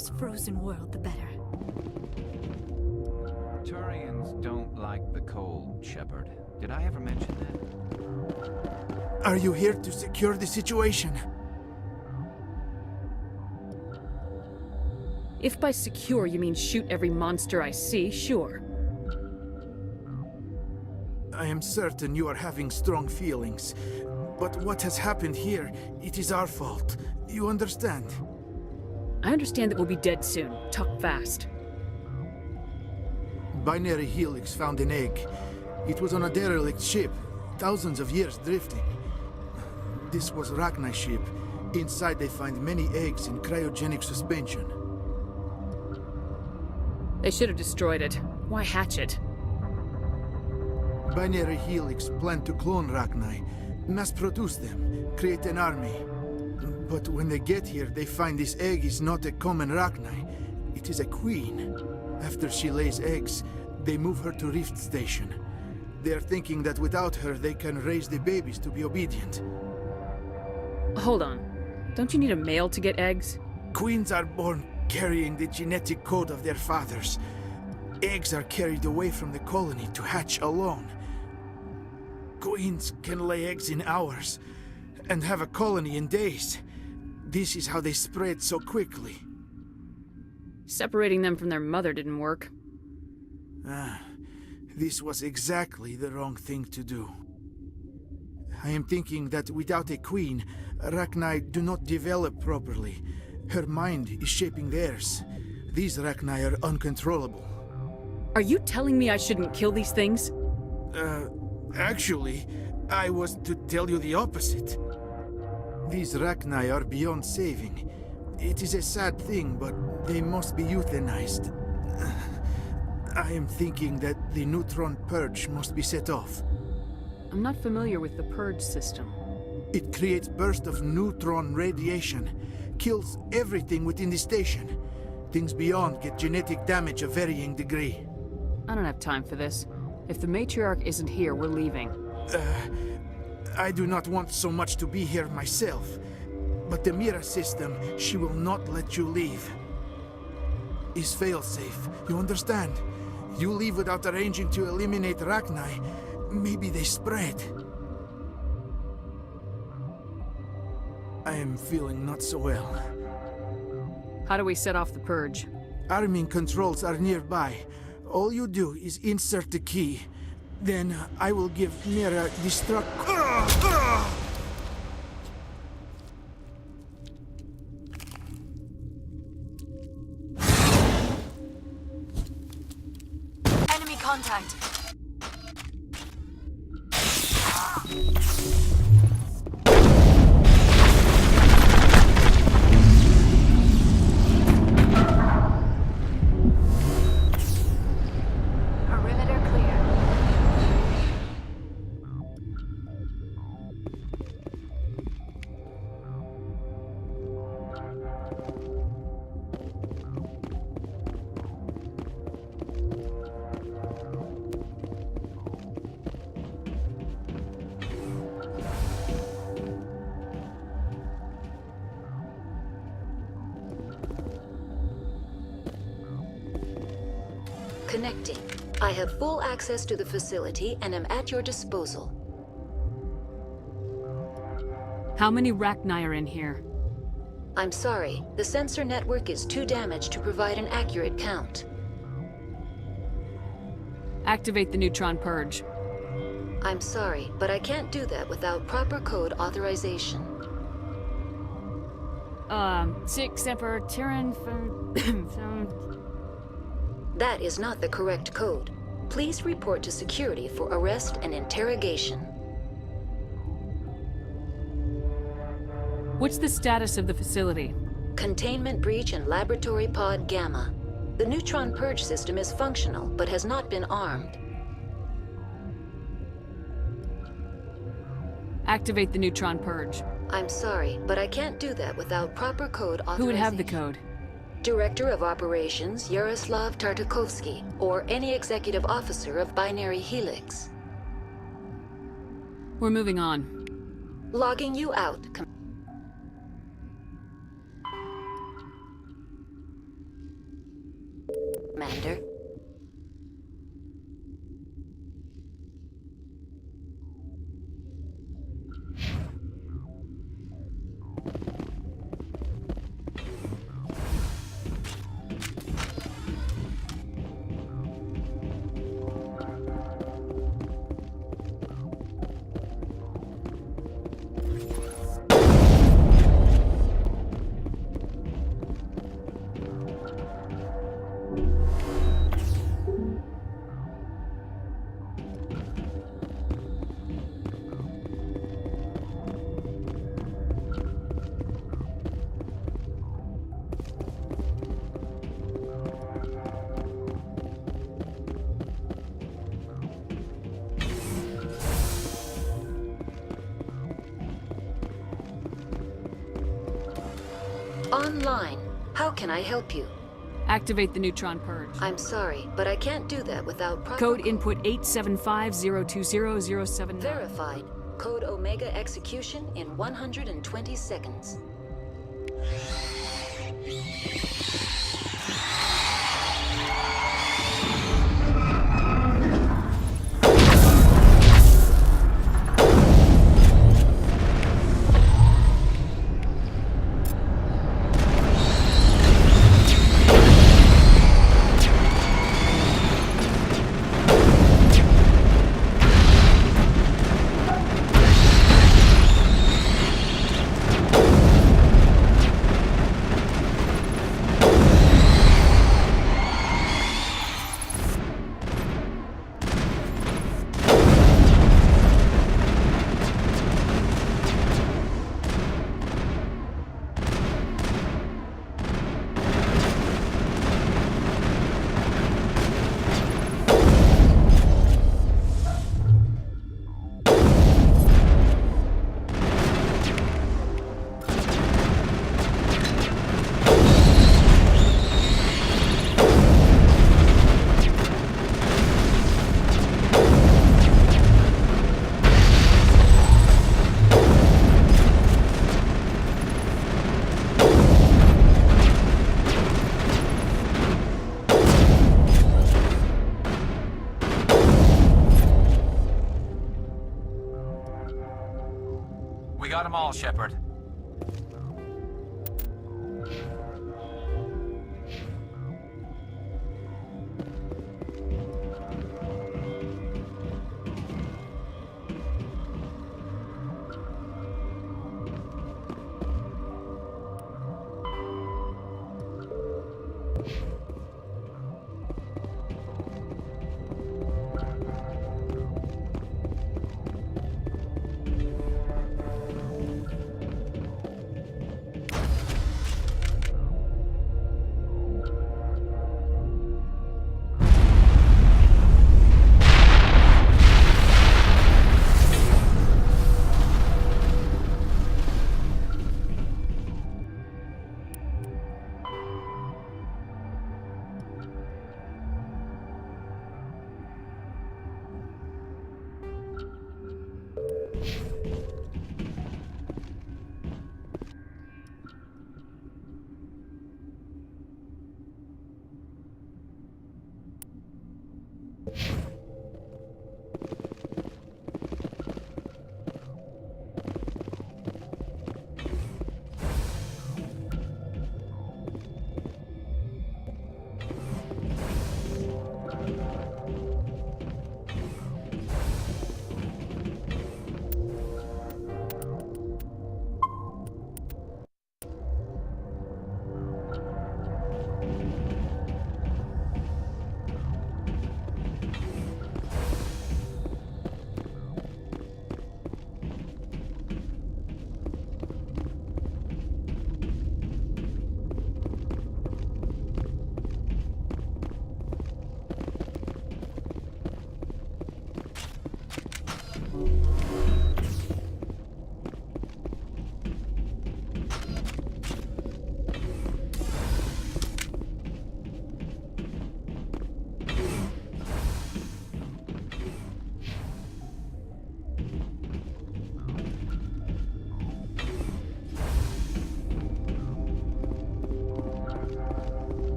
this frozen world, the better. Turians don't like the cold, Shepard. Did I ever mention that? Are you here to secure the situation? If by secure you mean shoot every monster I see, sure. I am certain you are having strong feelings. But what has happened here, it is our fault. You understand? I understand that we'll be dead soon. Talk fast. Binary Helix found an egg. It was on a derelict ship, thousands of years drifting. This was Rachni's ship. Inside they find many eggs in cryogenic suspension. They should have destroyed it. Why hatch it? Binary Helix planned to clone Rachni, mass-produce them, create an army. But when they get here, they find this egg is not a common Rachni. It is a queen. After she lays eggs, they move her to Rift Station. They are thinking that without her, they can raise the babies to be obedient. Hold on. Don't you need a male to get eggs? Queens are born carrying the genetic code of their fathers. Eggs are carried away from the colony to hatch alone. Queens can lay eggs in hours and have a colony in days. This is how they spread so quickly. Separating them from their mother didn't work. This was exactly the wrong thing to do. I am thinking that without a queen, Rachni do not develop properly. Her mind is shaping theirs. These Rachni are uncontrollable. Are you telling me I shouldn't kill these things? Actually, I was to tell you the opposite. These Rachni are beyond saving. It is a sad thing, but they must be euthanized. I am thinking that the neutron purge must be set off. I'm not familiar with the purge system. It creates bursts of neutron radiation, kills everything within the station. Things beyond get genetic damage of varying degree. I don't have time for this. If the matriarch isn't here, we're leaving. I do not want so much to be here myself. But the Mira system, she will not let you leave. Is fail-safe, you understand? You leave without arranging to eliminate Rachni, maybe they spread. I am feeling not so well. How do we set off the purge? Arming controls are nearby. All you do is insert the key. Then I will give Mira destruct... Enemy contact. Perimeter clear. Connecting. I have full access to the facility and am at your disposal. How many Rachni are in here? I'm sorry, the sensor network is too damaged to provide an accurate count. Activate the neutron purge. I'm sorry, but I can't do that without proper code authorization. Six Emperor Tyrann That is not the correct code. Please report to security for arrest and interrogation. What's the status of the facility? Containment breach in Laboratory Pod Gamma. The neutron purge system is functional, but has not been armed. Activate the neutron purge. I'm sorry, but I can't do that without proper code authorization. Who would have the code? Director of Operations Yaroslav Tartakovsky, or any executive officer of Binary Helix. We're moving on. Logging you out. Online. How can I help you? Activate the neutron purge. I'm sorry, but I can't do that without proper... Code input 875-020-079. Verified. Code Omega execution in 120 seconds. We got them all, Shepard.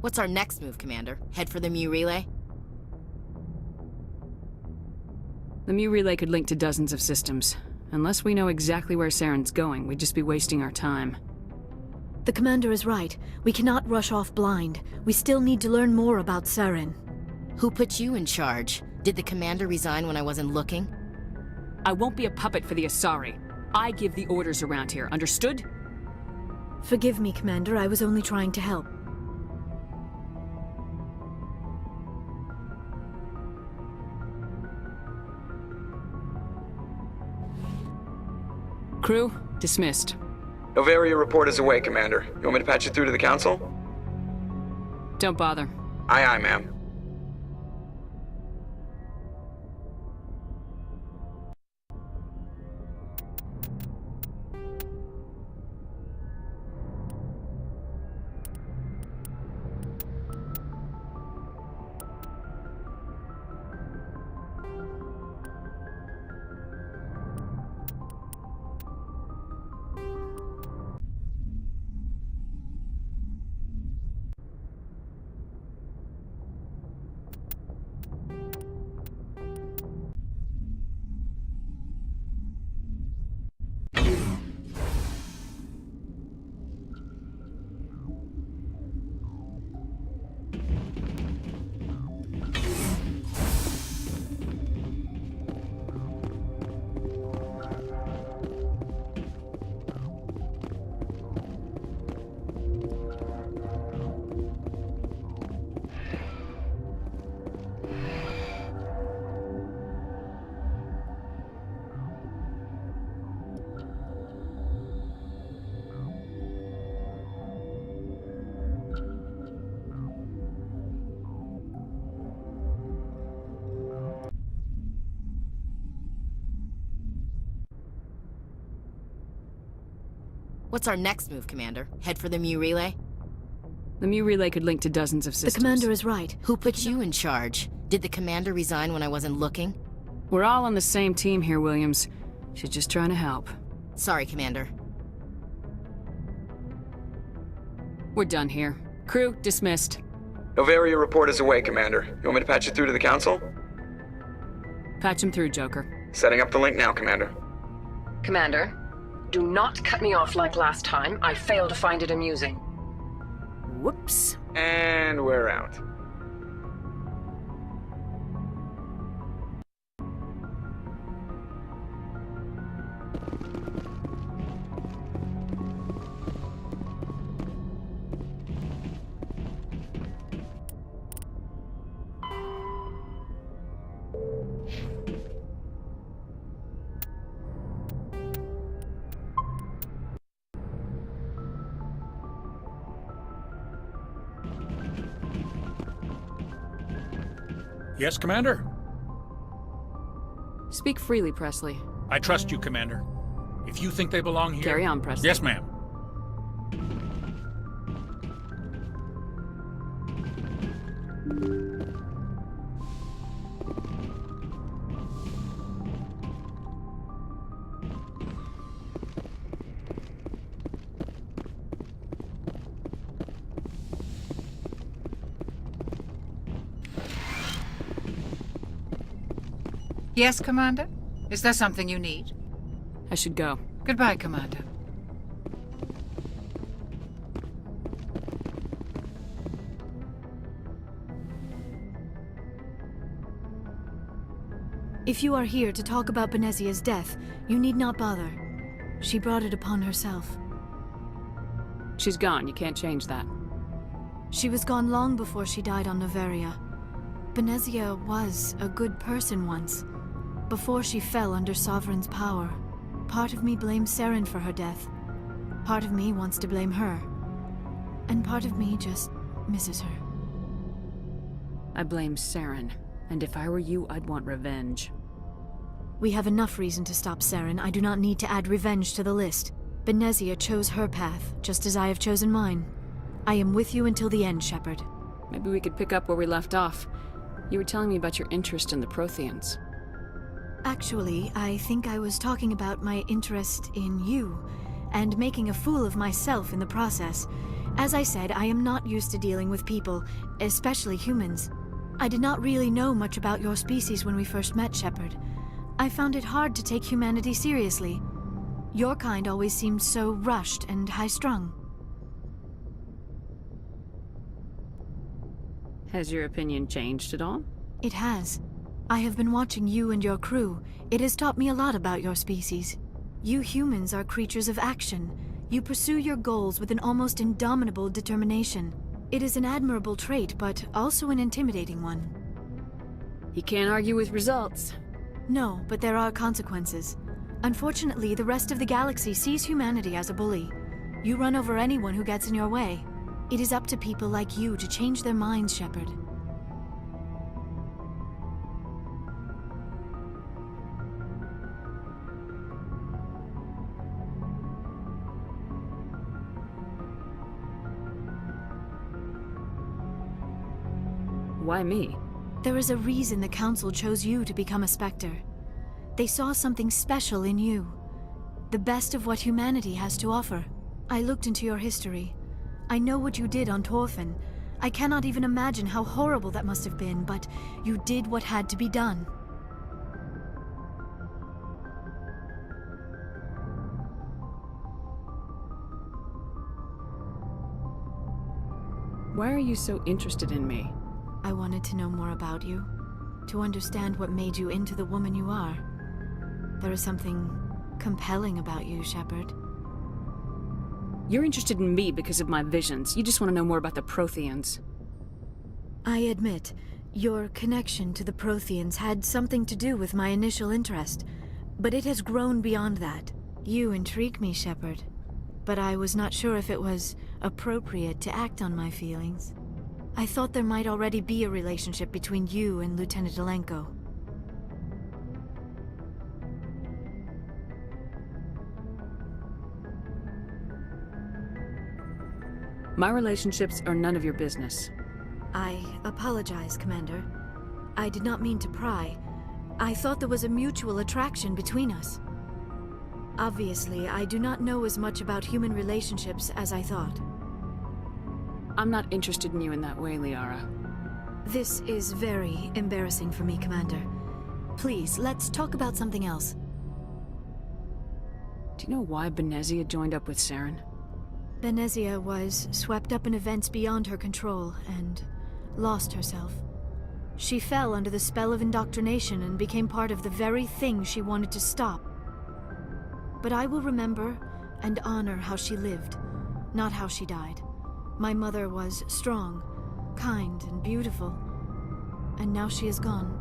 What's our next move, Commander? Head for the Mu Relay? The Mu Relay could link to dozens of systems. Unless we know exactly where Saren's going, we'd just be wasting our time. The commander is right. We cannot rush off blind. We still need to learn more about Saren. Who put you in charge? Did the commander resign when I wasn't looking? I won't be a puppet for the Asari. I give the orders around here, understood? Forgive me, Commander. I was only trying to help. Crew, dismissed. Novaria report is away, Commander. You want me to patch you through to the Council? Don't bother. Aye, aye, ma'am. What's our next move, Commander? Head for the Mu Relay? The Mu Relay could link to dozens of The systems. Commander is right. Who put you in charge? Did the commander resign when I wasn't looking? We're all on the same team here, Williams. She's just trying to help. Sorry, Commander. We're done here. Crew, dismissed. Novaria report is away, Commander. You want me to patch you through to the Council? Patch him through, Joker. Setting up the link now, Commander. Commander, do not cut me off like last time. I fail to find it amusing. Whoops. And we're out. Yes, Commander? Speak freely, Presley. I trust you, Commander. If you think they belong here... Carry on, Presley. Yes, ma'am. Yes, Commander? Is there something you need? I should go. Goodbye, Commander. If you are here to talk about Benezia's death, you need not bother. She brought it upon herself. She's gone. You can't change that. She was gone long before she died on Novaria. Benezia was a good person once, before she fell under Sovereign's power. Part of me blames Saren for her death. Part of me wants to blame her. And part of me just misses her. I blame Saren. And if I were you, I'd want revenge. We have enough reason to stop Saren. I do not need to add revenge to the list. Benezia chose her path, just as I have chosen mine. I am with you until the end, Shepard. Maybe we could pick up where we left off. You were telling me about your interest in the Protheans. Actually, I think I was talking about my interest in you, and making a fool of myself in the process. As I said, I am not used to dealing with people, especially humans. I did not really know much about your species when we first met, Shepard. I found it hard to take humanity seriously. Your kind always seemed so rushed and high-strung. Has your opinion changed at all? It has. I have been watching you and your crew. It has taught me a lot about your species. You humans are creatures of action. You pursue your goals with an almost indomitable determination. It is an admirable trait, but also an intimidating one. You can't argue with results. No, but there are consequences. Unfortunately, the rest of the galaxy sees humanity as a bully. You run over anyone who gets in your way. It is up to people like you to change their minds, Shepard. Why me? There is a reason the Council chose you to become a Spectre. They saw something special in you. The best of what humanity has to offer. I looked into your history. I know what you did on Torfin. I cannot even imagine how horrible that must have been, but you did what had to be done. Why are you so interested in me? I wanted to know more about you, to understand what made you into the woman you are. There is something compelling about you, Shepard. You're interested in me because of my visions. You just want to know more about the Protheans. I admit, your connection to the Protheans had something to do with my initial interest, but it has grown beyond that. You intrigue me, Shepard, but I was not sure if it was appropriate to act on my feelings. I thought there might already be a relationship between you and Lieutenant Alenko. My relationships are none of your business. I apologize, Commander. I did not mean to pry. I thought there was a mutual attraction between us. Obviously, I do not know as much about human relationships as I thought. I'm not interested in you in that way, Liara. This is very embarrassing for me, Commander. Please, let's talk about something else. Do you know why Benezia joined up with Saren? Benezia was swept up in events beyond her control and lost herself. She fell under the spell of indoctrination and became part of the very thing she wanted to stop. But I will remember and honor how she lived, not how she died. My mother was strong, kind, and beautiful, and now she is gone.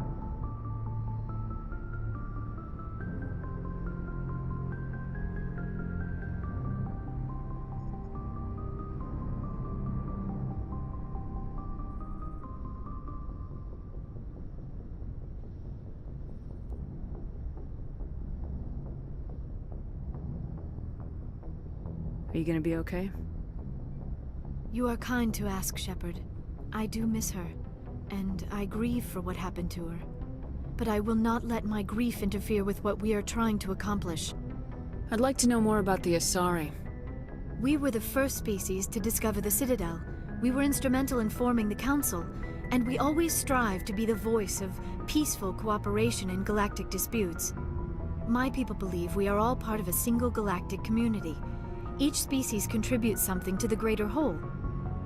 Are you gonna be okay? You are kind to ask, Shepard. I do miss her, and I grieve for what happened to her. But I will not let my grief interfere with what we are trying to accomplish. I'd like to know more about the Asari. We were the first species to discover the Citadel. We were instrumental in forming the Council, and we always strive to be the voice of peaceful cooperation in galactic disputes. My people believe we are all part of a single galactic community. Each species contributes something to the greater whole.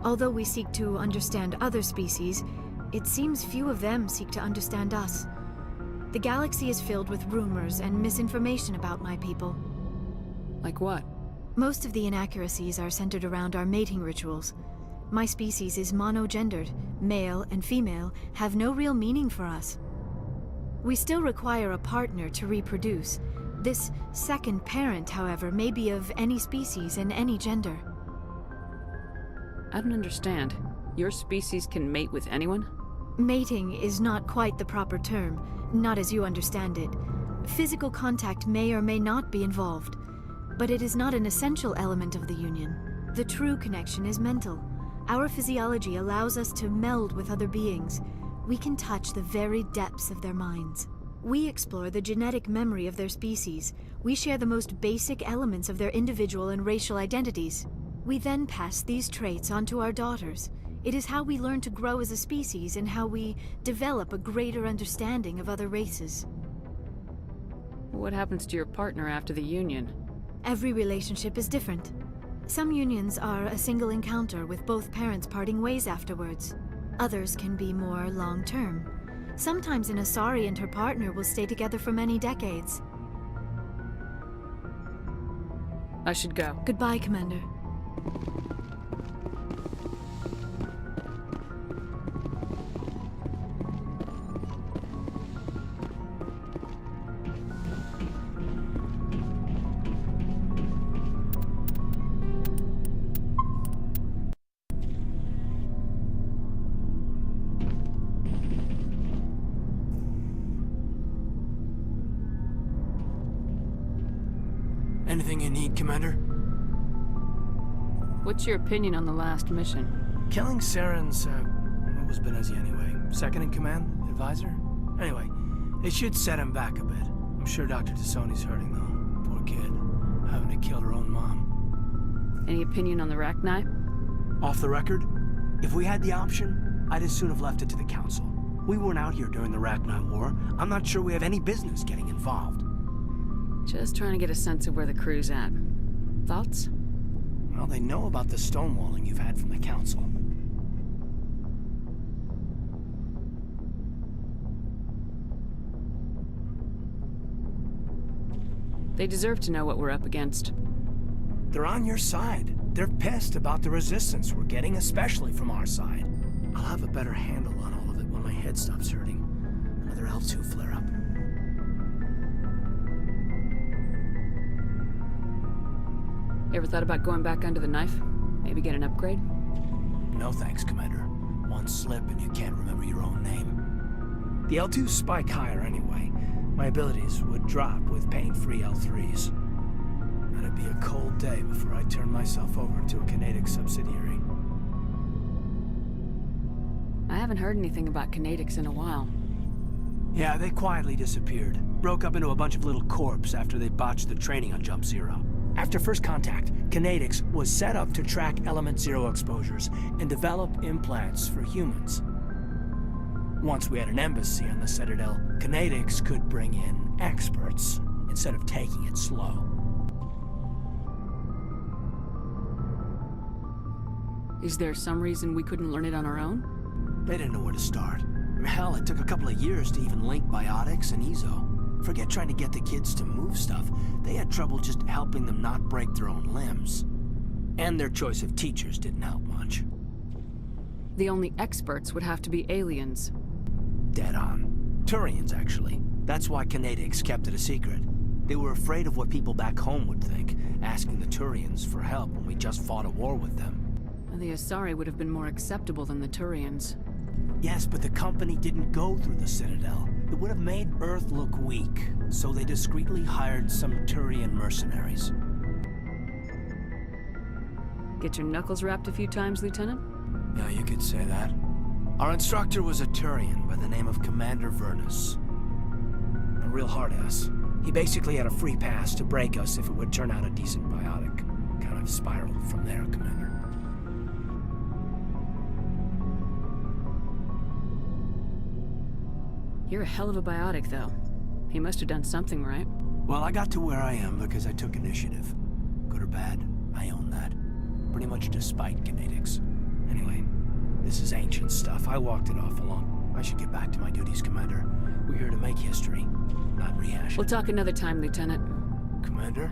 Although we seek to understand other species, it seems few of them seek to understand us. The galaxy is filled with rumors and misinformation about my people. Like what? Most of the inaccuracies are centered around our mating rituals. My species is monogendered. Male and female have no real meaning for us. We still require a partner to reproduce. This second parent, however, may be of any species and any gender. I don't understand. Your species can mate with anyone? Mating is not quite the proper term, not as you understand it. Physical contact may or may not be involved, but it is not an essential element of the union. The true connection is mental. Our physiology allows us to meld with other beings. We can touch the very depths of their minds. We explore the genetic memory of their species. We share the most basic elements of their individual and racial identities. We then pass these traits on to our daughters. It is how we learn to grow as a species and how we develop a greater understanding of other races. What happens to your partner after the union? Every relationship is different. Some unions are a single encounter with both parents parting ways afterwards. Others can be more long-term. Sometimes an Asari and her partner will stay together for many decades. I should go. Goodbye, Commander. Anything you need, Commander? What's your opinion on the last mission? Killing Saren's, what was Benezi anyway? Second in command? Advisor? Anyway, it should set him back a bit. I'm sure Dr. Tassoni's hurting, though. Poor kid. Having to kill her own mom. Any opinion on the Rachni? Off the record, if we had the option, I'd as soon have left it to the Council. We weren't out here during the Rachni War. I'm not sure we have any business getting involved. Just trying to get a sense of where the crew's at. Thoughts? Well, they know about the stonewalling you've had from the Council. They deserve to know what we're up against. They're on your side. They're pissed about the resistance we're getting, especially from our side. I'll have a better handle on all of it when my head stops hurting. Another L2 flare-up. Ever thought about going back under the knife? Maybe get an upgrade? No thanks, Commander. One slip and you can't remember your own name. The L2s spike higher anyway. My abilities would drop with pain-free L3s. That'd be a cold day before I turn myself over to a Canadic subsidiary. I haven't heard anything about Canadics in a while. Yeah, they quietly disappeared. Broke up into a bunch of little corps after they botched the training on Jump Zero. After first contact, Canadics was set up to track Element Zero exposures and develop implants for humans. Once we had an embassy on the Citadel, Canadics could bring in experts instead of taking it slow. Is there some reason we couldn't learn it on our own? They didn't know where to start. Hell, it took a couple of years to even link biotics and Ezo. Forget trying to get the kids to move stuff. They had trouble just helping them not break their own limbs. And their choice of teachers didn't help much. The only experts would have to be aliens. Dead on. Turians, actually. That's why Canadics kept it a secret. They were afraid of what people back home would think, asking the Turians for help when we just fought a war with them. And the Asari would have been more acceptable than the Turians. Yes, but the company didn't go through the Citadel. It would have made Earth look weak, so they discreetly hired some Turian mercenaries. Get your knuckles rapped a few times, Lieutenant? Yeah, you could say that. Our instructor was a Turian by the name of Commander Vernus. A real hard-ass. He basically had a free pass to break us if it would turn out a decent biotic. Kind of spiraled from there, Commander. You're a hell of a biotic, though. He must have done something right. Well, I got to where I am because I took initiative. Good or bad, I own that. Pretty much despite Canadics. Anyway, this is ancient stuff. I walked it off along. I should get back to my duties, Commander. We're here to make history, not rehash it. We'll talk another time, Lieutenant. Commander?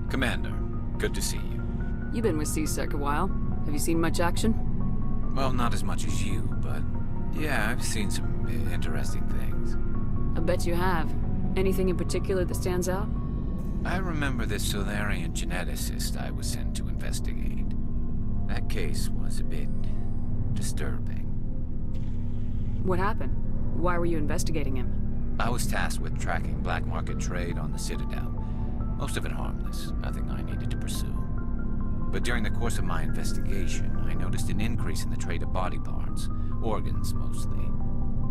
Commander, good to see you. You've been with C-Sec a while. Have you seen much action? Well, not as much as you, but yeah, I've seen some interesting things. I bet you have. Anything in particular that stands out? I remember this Solarian geneticist I was sent to investigate. That case was a bit disturbing. What happened? Why were you investigating him? I was tasked with tracking black market trade on the Citadel. Most of it harmless, nothing I needed to pursue. But during the course of my investigation, I noticed an increase in the trade of body parts, organs mostly.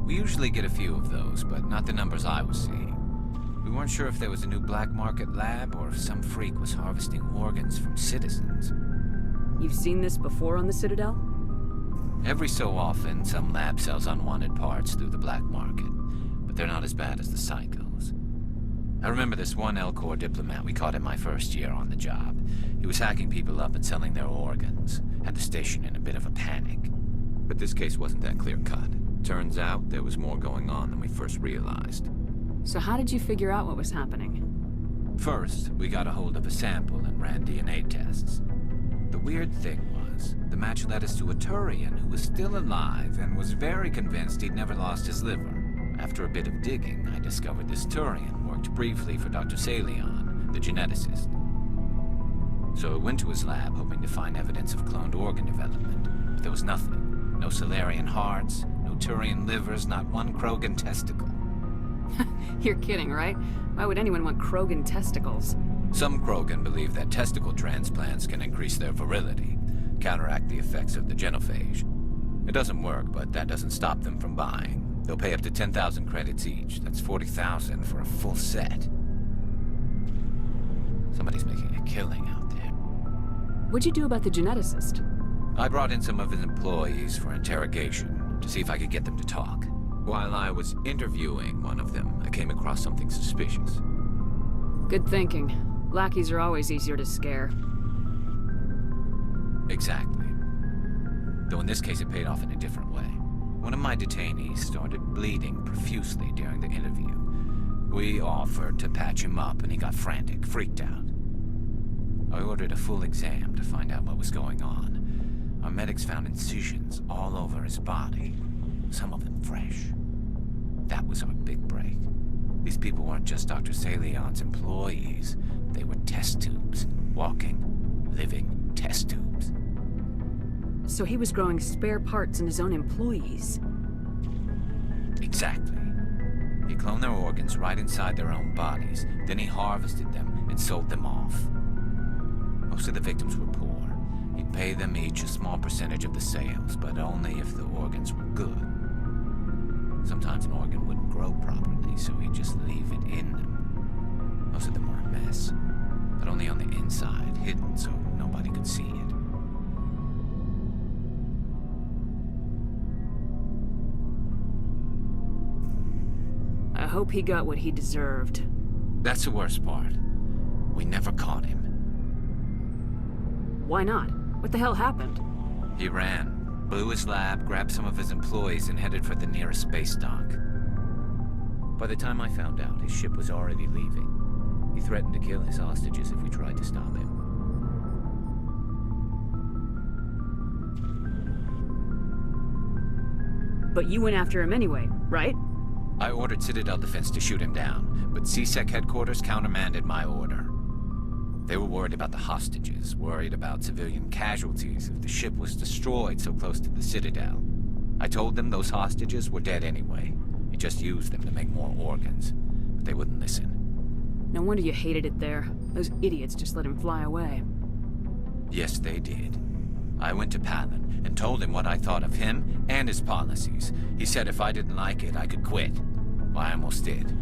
We usually get a few of those, but not the numbers I was seeing. We weren't sure if there was a new black market lab or if some freak was harvesting organs from citizens. You've seen this before on the Citadel? Every so often, some lab sells unwanted parts through the black market, but they're not as bad as the psychos. I remember this one Elcor diplomat we caught in my first year on the job. He was hacking people up and selling their organs. Had the station in a bit of a panic. But this case wasn't that clear-cut. Turns out there was more going on than we first realized. So how did you figure out what was happening? First, we got a hold of a sample and ran DNA tests. The weird thing was, the match led us to a Turian who was still alive and was very convinced he'd never lost his liver. After a bit of digging, I discovered this Turian worked briefly for Dr. Salion, the geneticist. So I went to his lab hoping to find evidence of cloned organ development. But there was nothing. No Solarian hearts, no Turian livers, not one Krogan testicle. You're kidding, right? Why would anyone want Krogan testicles? Some Krogan believe that testicle transplants can increase their virility, counteract the effects of the genophage. It doesn't work, but that doesn't stop them from buying. They'll pay up to 10,000 credits each. That's 40,000 for a full set. Somebody's making a killing out there. What'd you do about the geneticist? I brought in some of his employees for interrogation to see if I could get them to talk. While I was interviewing one of them, I came across something suspicious. Good thinking. Lackeys are always easier to scare. Exactly. Though in this case it paid off in a different way. One of my detainees started bleeding profusely during the interview. We offered to patch him up and he got frantic, freaked out. I ordered a full exam to find out what was going on. Our medics found incisions all over his body, some of them fresh. That was our big break. These people weren't just Dr. Salion's employees. They were test tubes. Walking, living test tubes. So he was growing spare parts in his own employees. Exactly. He cloned their organs right inside their own bodies. Then he harvested them and sold them off. Most of the victims were poor. He'd pay them each a small percentage of the sales, but only if the organs were good. Sometimes an organ wouldn't grow properly, so he'd just leave it in them. Most of them were a mess, but only on the inside, hidden so nobody could see it. I hope he got what he deserved. That's the worst part. We never caught him. Why not? What the hell happened? He ran, blew his lab, grabbed some of his employees, and headed for the nearest space dock. By the time I found out, his ship was already leaving. He threatened to kill his hostages if we tried to stop him. But you went after him anyway, right? I ordered Citadel Defense to shoot him down, but CSEC headquarters countermanded my order. They were worried about the hostages, worried about civilian casualties if the ship was destroyed so close to the Citadel. I told them those hostages were dead anyway. He just used them to make more organs, but they wouldn't listen. No wonder you hated it there. Those idiots just let him fly away. Yes, they did. I went to Palin and told him what I thought of him and his policies. He said if I didn't like it, I could quit. Well, I almost did.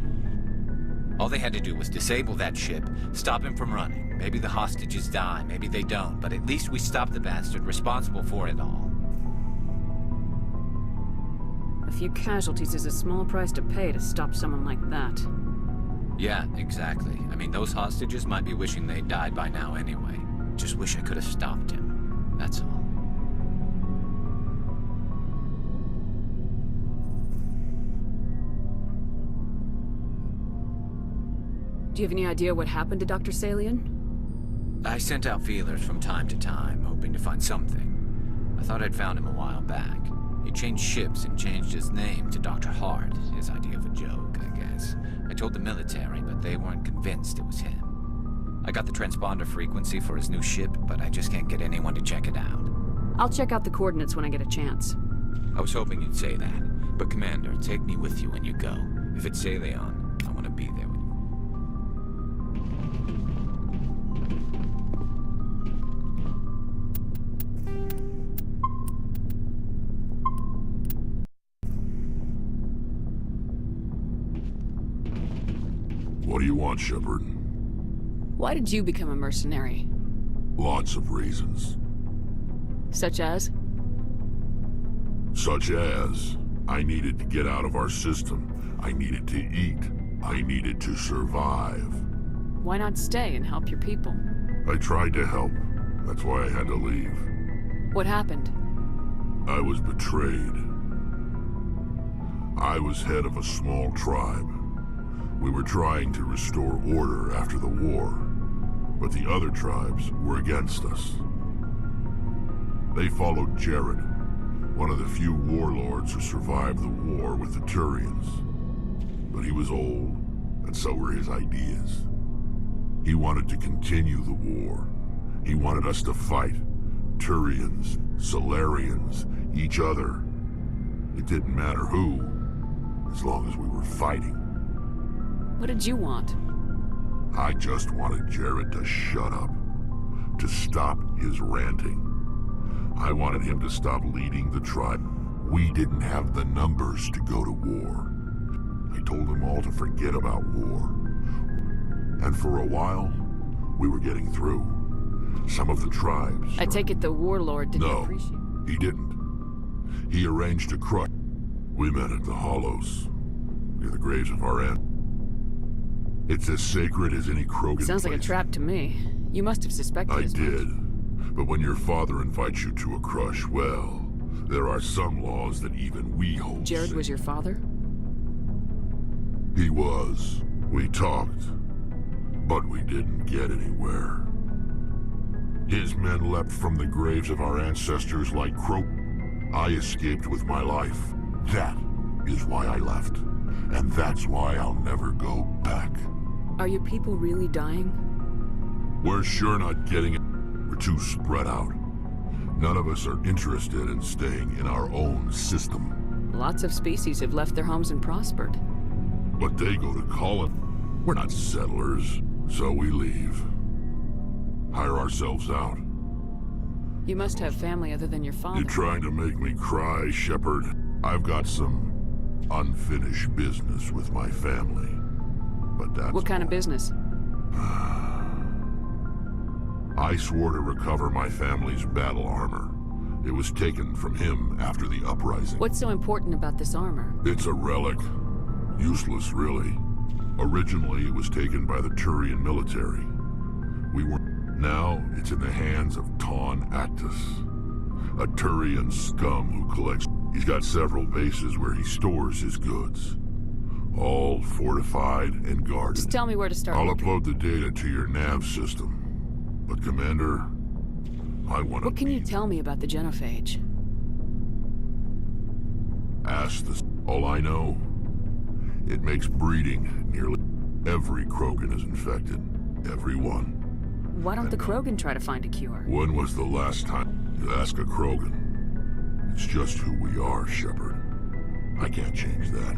All they had to do was disable that ship, stop him from running. Maybe the hostages die, maybe they don't, but at least we stopped the bastard responsible for it all. A few casualties is a small price to pay to stop someone like that. Yeah, exactly. I mean, those hostages might be wishing they'd died by now anyway. Just wish I could have stopped him. That's all. Do you have any idea what happened to Dr. Salion? I sent out feelers from time to time, hoping to find something. I thought I'd found him a while back. He changed ships and changed his name to Dr. Hart. His idea of a joke, I guess. I told the military, but they weren't convinced it was him. I got the transponder frequency for his new ship, but I just can't get anyone to check it out. I'll check out the coordinates when I get a chance. I was hoping you'd say that. But Commander, take me with you when you go. If it's Saleon, I want to be there with you. What do you want, Shepard? Why did you become a mercenary? Lots of reasons. Such as? Such as, I needed to get out of our system. I needed to eat. I needed to survive. Why not stay and help your people? I tried to help. That's why I had to leave. What happened? I was betrayed. I was head of a small tribe. We were trying to restore order after the war, but the other tribes were against us. They followed Jared, one of the few warlords who survived the war with the Turians. But he was old, and so were his ideas. He wanted to continue the war. He wanted us to fight. Turians, Solarians, each other. It didn't matter who, as long as we were fighting. What did you want? I just wanted Jared to shut up, to stop his ranting. I wanted him to stop leading the tribe. We didn't have the numbers to go to war. I told them all to forget about war. And for a while, we were getting through. Some of the tribes... I take it the warlord didn't appreciate... No, he didn't. He arranged to crush... We met at the Hollows, near the graves of our aunt. It's as sacred as any Krogan Sounds like a place. trap to me. You must have suspected I as did. much. But when your father invites you to a crush, well, there are some laws that even we hold. Jared was your father? He was. We talked, but we didn't get anywhere. His men leapt from the graves of our ancestors like crow. I escaped with my life. That is why I left. And that's why I'll never go back. Are your people really dying? We're sure not getting it. We're too spread out. None of us are interested in staying in our own system. Lots of species have left their homes and prospered. But they go to colony. We're not settlers, so we leave. Hire ourselves out. You must have family other than your father. You trying to make me cry, Shepard? I've got some unfinished business with my family. But that's what kind of business? I swore to recover my family's battle armor. It was taken from him after the uprising. What's so important about this armor? It's a relic. Useless, really. Originally, it was taken by the Turian military. Now, it's in the hands of Ton Actus, a Turian scum who collects... He's got several bases where he stores his goods. All fortified and guarded. Just tell me where to start. I'll upload the data to your nav system. But Commander, I want to... What can you tell me about the Genophage? Ask this. All I know, it makes breeding nearly... Every Krogan is infected. Every one. Why don't the Krogan try to find a cure? When was the last time you ask a Krogan? It's just who we are, Shepard. I can't change that.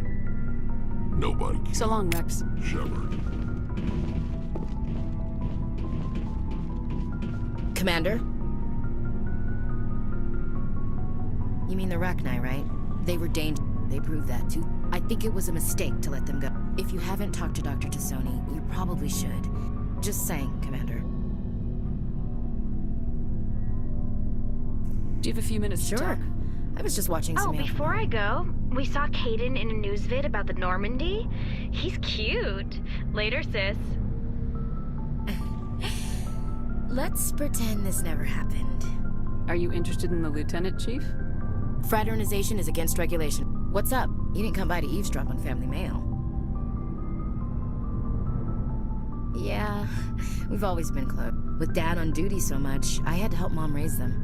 Nobody can. So long, Rex. Shepard. Commander? You mean the Rachni, right? They were dangerous. They proved that, too. I think it was a mistake to let them go. If you haven't talked to Dr. Tassoni, you probably should. Just saying, Commander. Do you have a few minutes to talk? I was just watching some... Before I go, we saw Caden in a news vid about the Normandy. He's cute. Later, sis. Let's pretend this never happened. Are you interested in the Lieutenant, Chief? Fraternization is against regulation. What's up? You didn't come by to eavesdrop on Family Mail. Yeah, we've always been close. With Dad on duty so much, I had to help Mom raise them.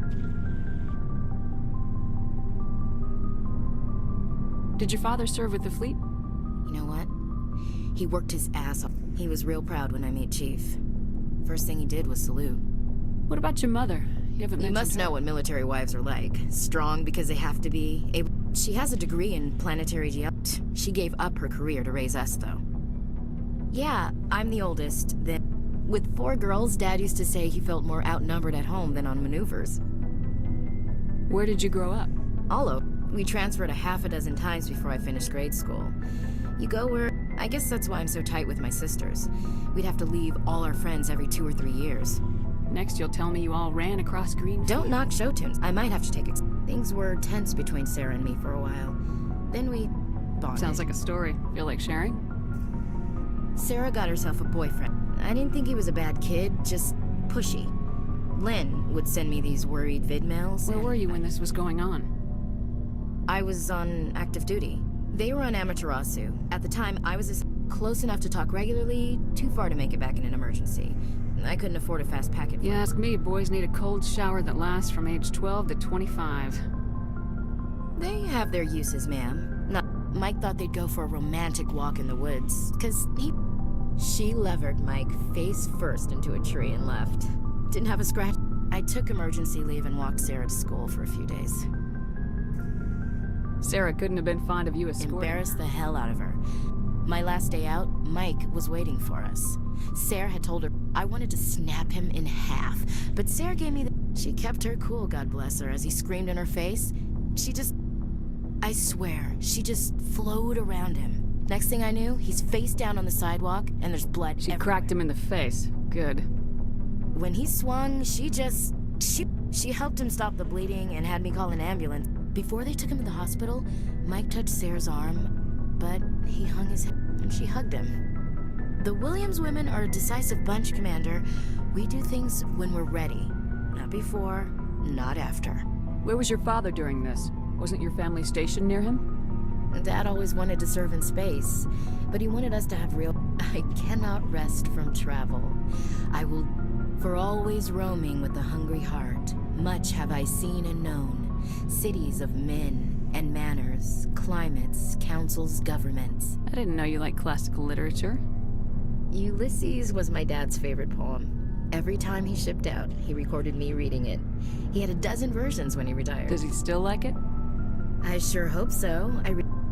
Did your father serve with the fleet? You know what? He worked his ass off. He was real proud when I met Chief. First thing he did was salute. What about your mother? You haven't mentioned You must her. know what military wives are like. Strong because they have to be. She has a degree in planetary geology. She gave up her career to raise us, though. Yeah, I'm the oldest. Then, with 4 girls, Dad used to say he felt more outnumbered at home than on maneuvers. Where did you grow up? All over. We transferred a half a dozen times before I finished grade school. You go where... I guess that's why I'm so tight with my sisters. We'd have to leave all our friends every 2 or 3 years. Next you'll tell me you all ran across green... Don't knock show tunes. I might have to take it. Things were tense between Sarah and me for a while. Then we bonded. Sounds like a story. Feel like sharing? Sarah got herself a boyfriend. I didn't think he was a bad kid, just pushy. Len would send me these worried vid mails. Where were you when this was going on? I was on active duty. They were on Amaterasu. At the time, I was close enough to talk regularly, too far to make it back in an emergency. I couldn't afford a fast packet. You ask me, boys need a cold shower that lasts from age 12 to 25. They have their uses, ma'am. No, Mike thought they'd go for a romantic walk in the woods, 'cause She levered Mike face first into a tree and left. Didn't have a scratch. I took emergency leave and walked Sarah to school for a few days. Sarah couldn't have been fond of you escorting. Embarrassed the hell out of her. My last day out, Mike was waiting for us. Sarah had told her I wanted to snap him in half, but Sarah gave me the... She kept her cool, God bless her, as he screamed in her face. She just... I swear, she just flowed around him. Next thing I knew, he's face down on the sidewalk, and there's blood everywhere. She cracked him in the face. Good. When he swung, she helped him stop the bleeding and had me call an ambulance. Before they took him to the hospital, Mike touched Sarah's arm, but he hung his head and she hugged him. The Williams women are a decisive bunch, Commander. We do things when we're ready. Not before, not after. Where was your father during this? Wasn't your family stationed near him? Dad always wanted to serve in space, but he wanted us to have real... I cannot rest from travel. I will... For always roaming with a hungry heart, much have I seen and known. Cities of men and manners, climates, councils, governments. I didn't know you liked classical literature. Ulysses was my dad's favorite poem. Every time he shipped out, he recorded me reading it. He had a dozen versions when he retired. Does he still like it? I sure hope so.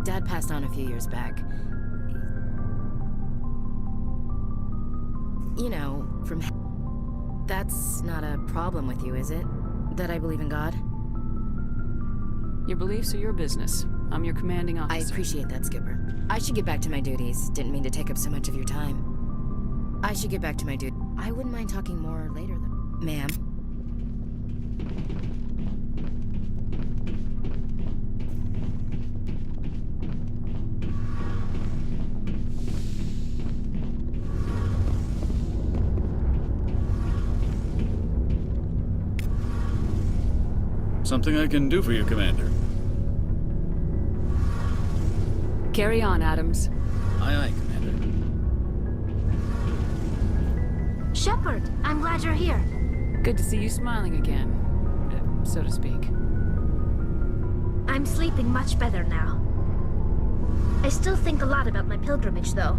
Dad passed on a few years back. You know, from... That's not a problem with you, is it? That I believe in God? Your beliefs are your business. I'm your commanding officer. I appreciate that, Skipper. I should get back to my duties. Didn't mean to take up so much of your time. I should get back to my duty. I wouldn't mind talking more later, though. Ma'am? Something I can do for you, Commander. Carry on, Adams. Aye, aye, Commander. Shepard, I'm glad you're here. Good to see you smiling again, so to speak. I'm sleeping much better now. I still think a lot about my pilgrimage, though.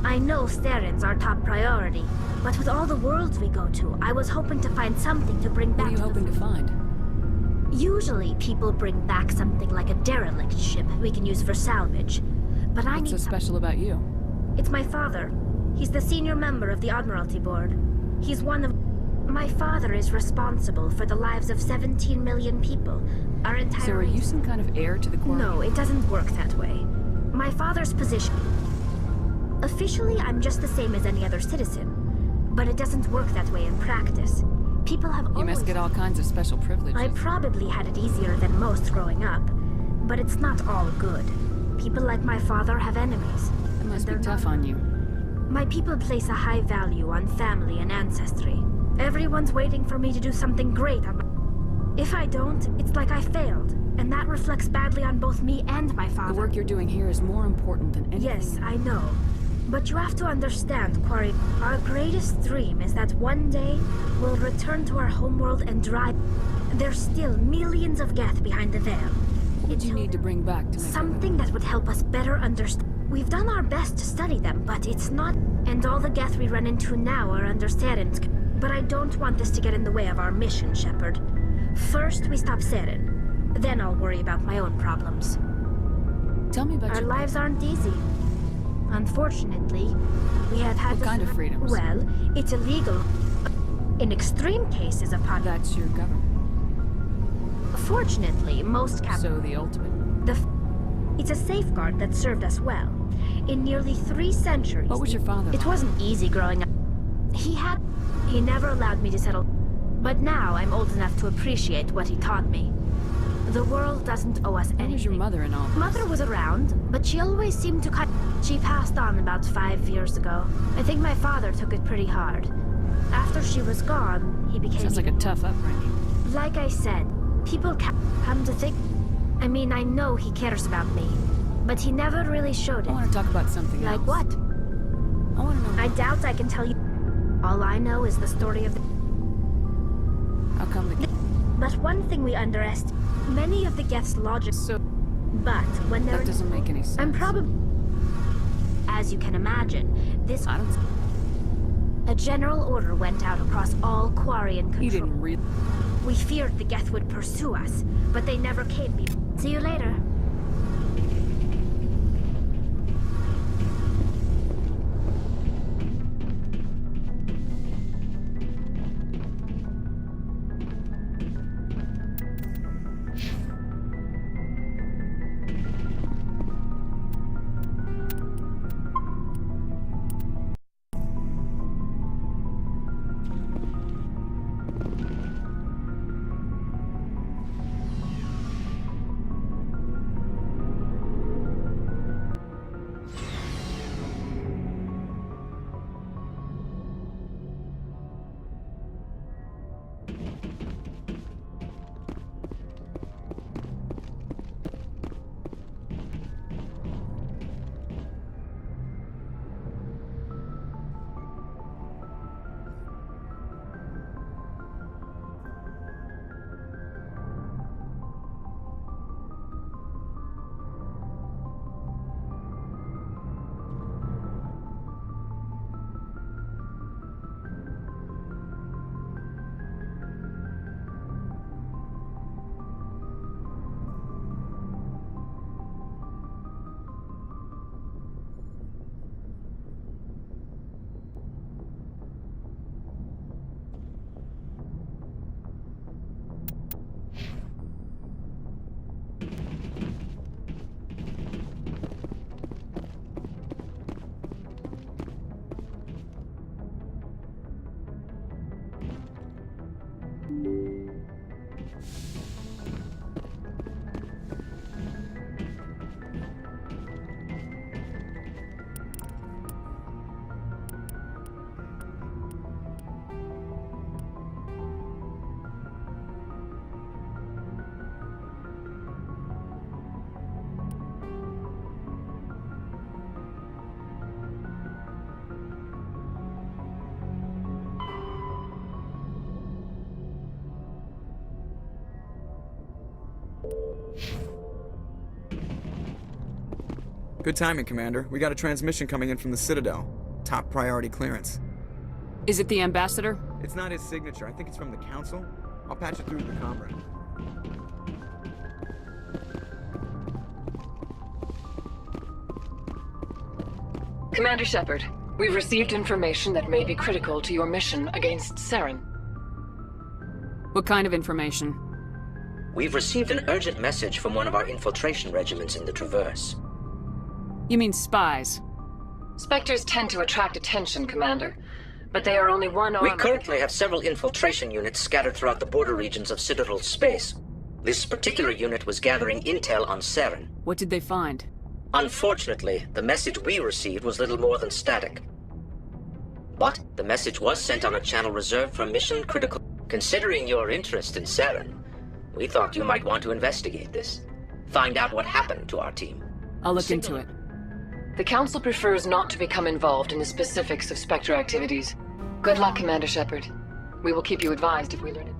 I know Saren's our top priority, but with all the worlds we go to, I was hoping to find something to bring back. What are you hoping to find? Usually, people bring back something like a derelict ship we can use for salvage. But I need... What's so special about you? It's my father. He's the senior member of the Admiralty Board. He's one of... My father is responsible for the lives of 17 million people. Our entire... So are you some kind of heir to the Corps? No, it doesn't work that way. My father's position... Officially, I'm just the same as any other citizen. But it doesn't work that way in practice. People have You must get all kinds of special privileges. I probably had it easier than most growing up. But it's not all good. People like my father have enemies. It must be tough on you. My people place a high value on family and ancestry. Everyone's waiting for me to do something great on my... If I don't, it's like I failed. And that reflects badly on both me and my father. The work you're doing here is more important than anything. Yes, I know. But you have to understand, Quarry, our greatest dream is that one day we'll return to our homeworld and drive... There's still millions of Geth behind the veil. What would would you need to bring back to make something that would help us better understand. We've done our best to study them, but it's not. And all the Geth we run into now are under Saren's. But I don't want this to get in the way of our mission, Shepard. First, we stop Saren. Then I'll worry about my own problems. Tell me about our lives aren't easy. Unfortunately, we have had what kind of freedoms? Well, it's illegal. In extreme cases of That's your government. Fortunately, most So the ultimate. It's a safeguard that served us well. In nearly 3 centuries. What was your father It like? wasn't easy growing up. He never allowed me to settle. But now I'm old enough to appreciate what he taught me. The world doesn't owe us anything. Where was your mother in all this? Mother was around, but she always seemed to cut. She passed on about 5 years ago. I think my father took it pretty hard. After she was gone, he became... Sounds like a tough upbringing. Like I said, people come to think... I mean, I know he cares about me, but he never really showed it. I want to talk about something else. Like what? I want to know... I doubt I can tell you. All I know is the story of the... How come the... But one thing we underestimate, many of the Geth's logic... But when they're... That doesn't make any sense. I'm probably... As you can imagine, this... I don't... A general order went out across all Quarian control. You didn't really... We feared the Geth would pursue us, but they never came. See you later. Good timing, Commander. We got a transmission coming in from the Citadel. Top priority clearance. Is it the ambassador? It's not his signature. I think it's from the Council. I'll patch it through to the comrade. Commander Shepard, we've received information that may be critical to your mission against Saren. What kind of information? We've received an urgent message from one of our infiltration regiments in the Traverse. You mean spies? Spectres tend to attract attention, Commander, but they are only one arm. We currently have several infiltration units scattered throughout the border regions of Citadel space. This particular unit was gathering intel on Saren. What did they find? Unfortunately, the message we received was little more than static. But the message was sent on a channel reserved for mission critical. Considering your interest in Saren, we thought you might want to investigate this. Find out what happened to our team. I'll look into it. The Council prefers not to become involved in the specifics of Spectre activities. Good luck, Commander Shepard. We will keep you advised if we learn it.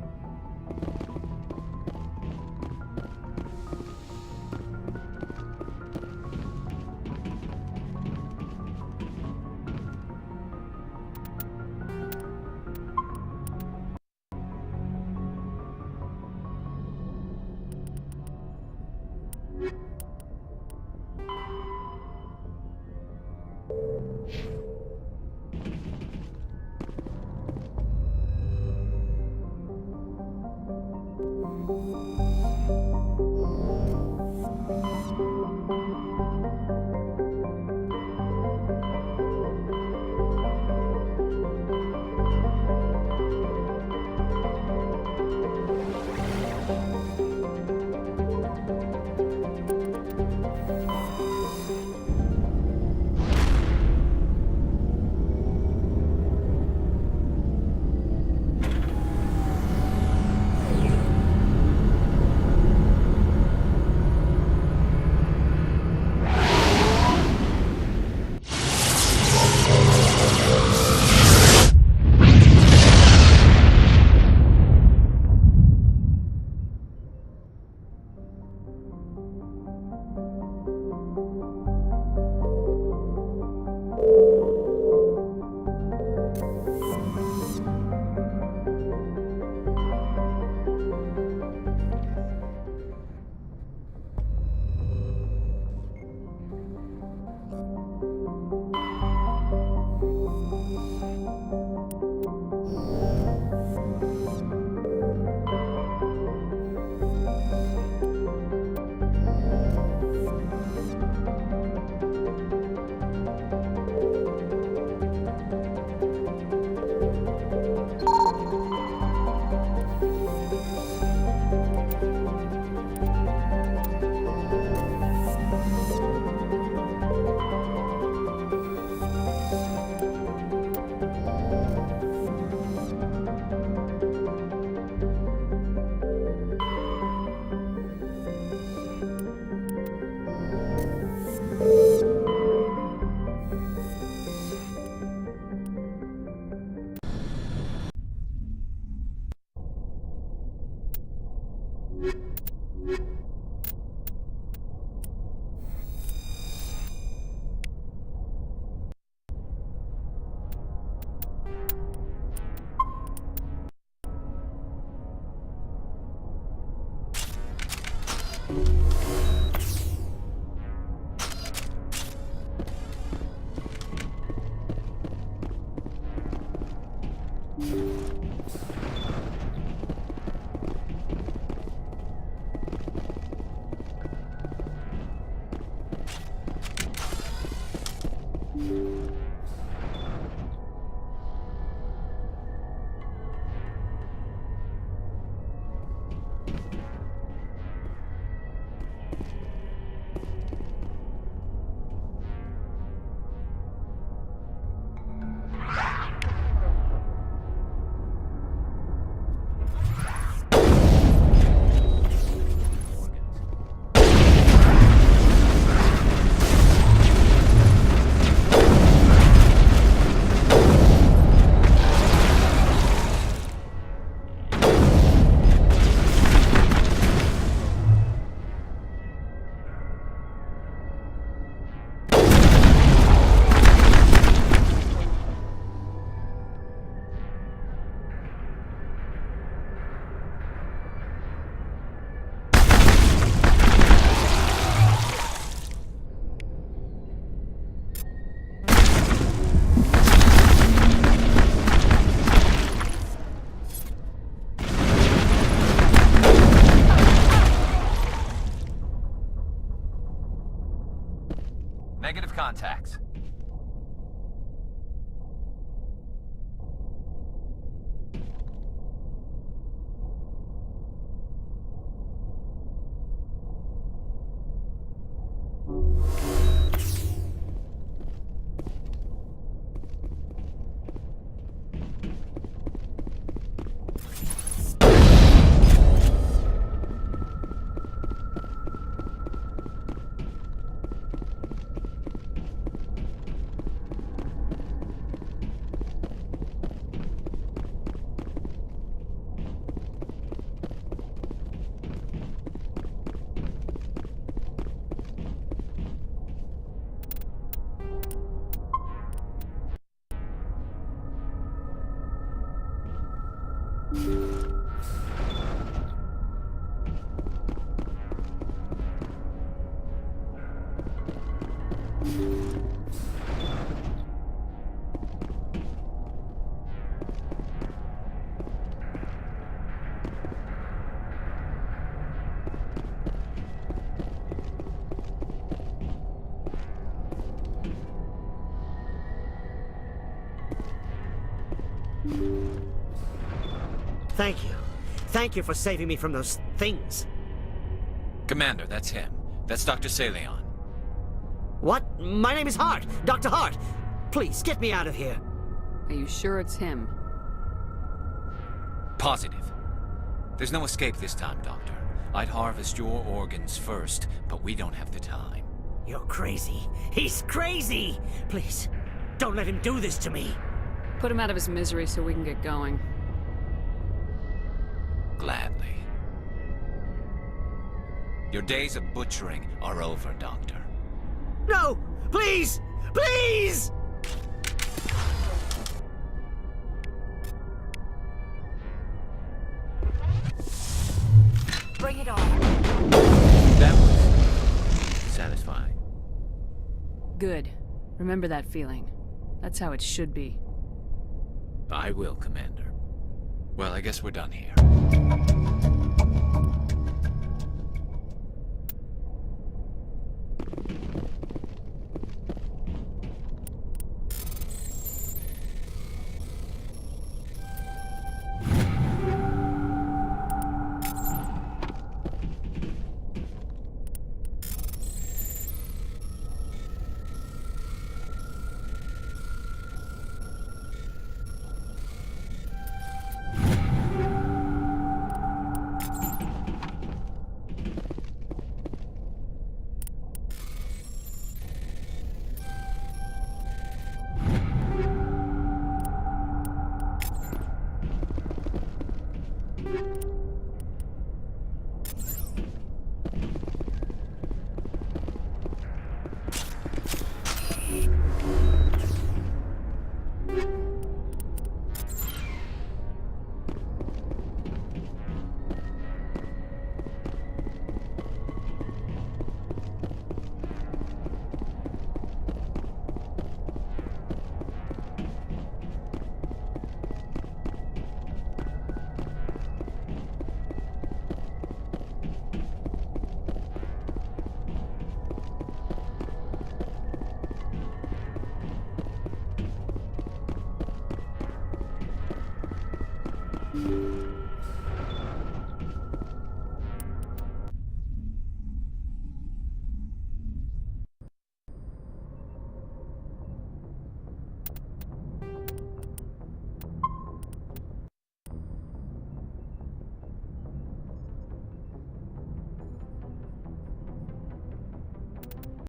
Negative contacts. Thank you. Thank you for saving me from those things. Commander, that's him. That's Dr. Saleon. What? My name is Hart. Dr. Hart. Please, get me out of here. Are you sure it's him? Positive. There's no escape this time, Doctor. I'd harvest your organs first, but we don't have the time. You're crazy. He's crazy! Please, don't let him do this to me. Put him out of his misery so we can get going. Gladly. Your days of butchering are over, Doctor. No! Please! Please! Bring it on. That was satisfying. Good. Remember that feeling. That's how it should be. I will, Commander. Well, I guess we're done here. you